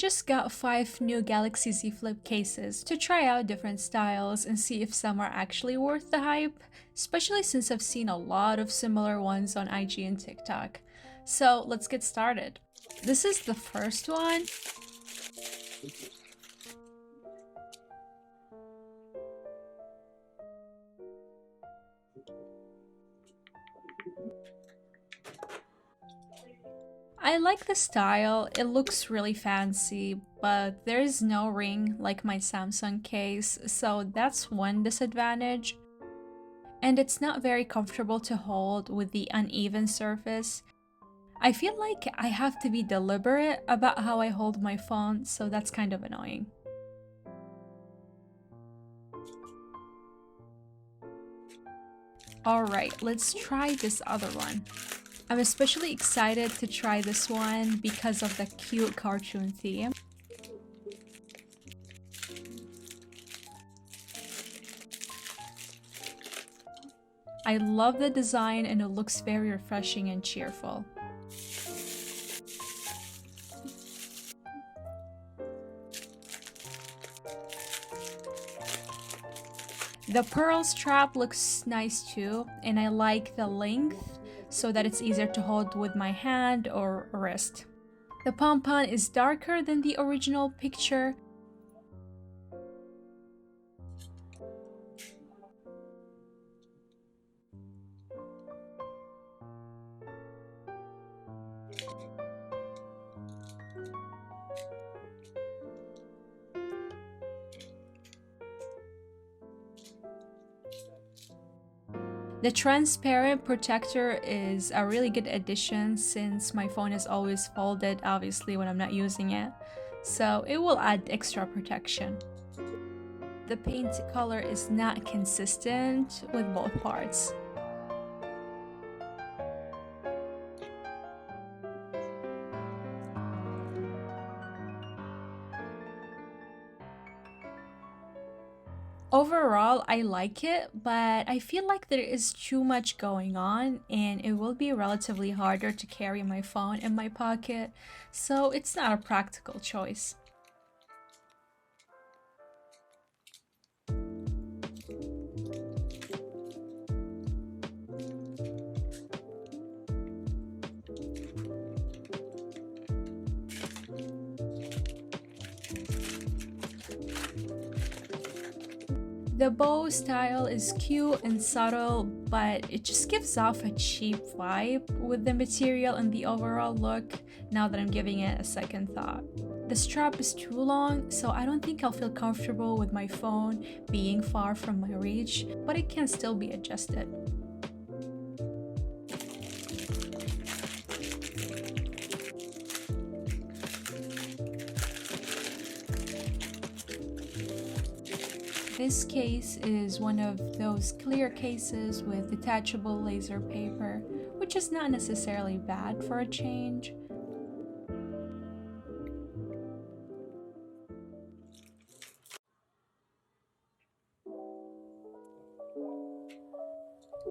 just got 5 new Galaxy Z Flip cases to try out different styles and see if some are actually worth the hype, especially since I've seen a lot of similar ones on IG and TikTok. So let's get started. This is the first one. I like the style, it looks really fancy, but there is no ring like my Samsung case, so that's one disadvantage. And it's not very comfortable to hold with the uneven surface. I feel like I have to be deliberate about how I hold my phone, so that's kind of annoying. Alright, let's try this other one. I'm especially excited to try this one because of the cute cartoon theme. I love the design and it looks very refreshing and cheerful. The pearl strap looks nice too, and I like the length so that it's easier to hold with my hand or wrist. The pompon is darker than the original picture. The transparent protector is a really good addition since my phone is always folded, obviously, when I'm not using it. So it will add extra protection. The paint color is not consistent with both parts. Overall, I like it, but I feel like there is too much going on and it will be relatively harder to carry my phone in my pocket, so it's not a practical choice. The bow style is cute and subtle, but it just gives off a cheap vibe with the material and the overall look now that I'm giving it a second thought. The strap is too long, so I don't think I'll feel comfortable with my phone being far from my reach, but it can still be adjusted. This case is one of those clear cases with detachable laser paper, which is not necessarily bad for a change.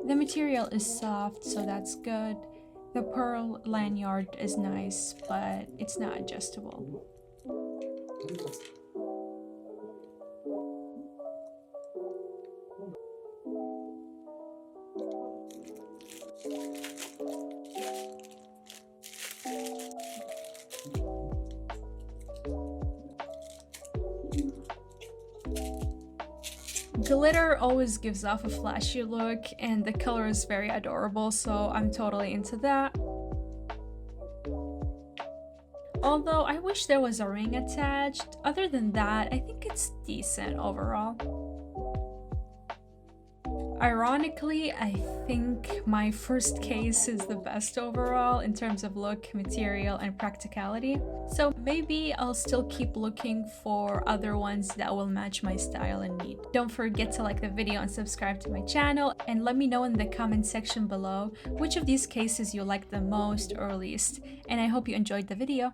The material is soft, so that's good. The pearl lanyard is nice, but it's not adjustable. Glitter always gives off a flashy look and the color is very adorable, so I'm totally into that. Although I wish there was a ring attached, other than that, I think it's decent overall. Ironically, I think my first case is the best overall in terms of look, material, and practicality. So maybe I'll still keep looking for other ones that will match my style and need. Don't forget to like the video and subscribe to my channel, and let me know in the comment section below which of these cases you like the most or least. And I hope you enjoyed the video.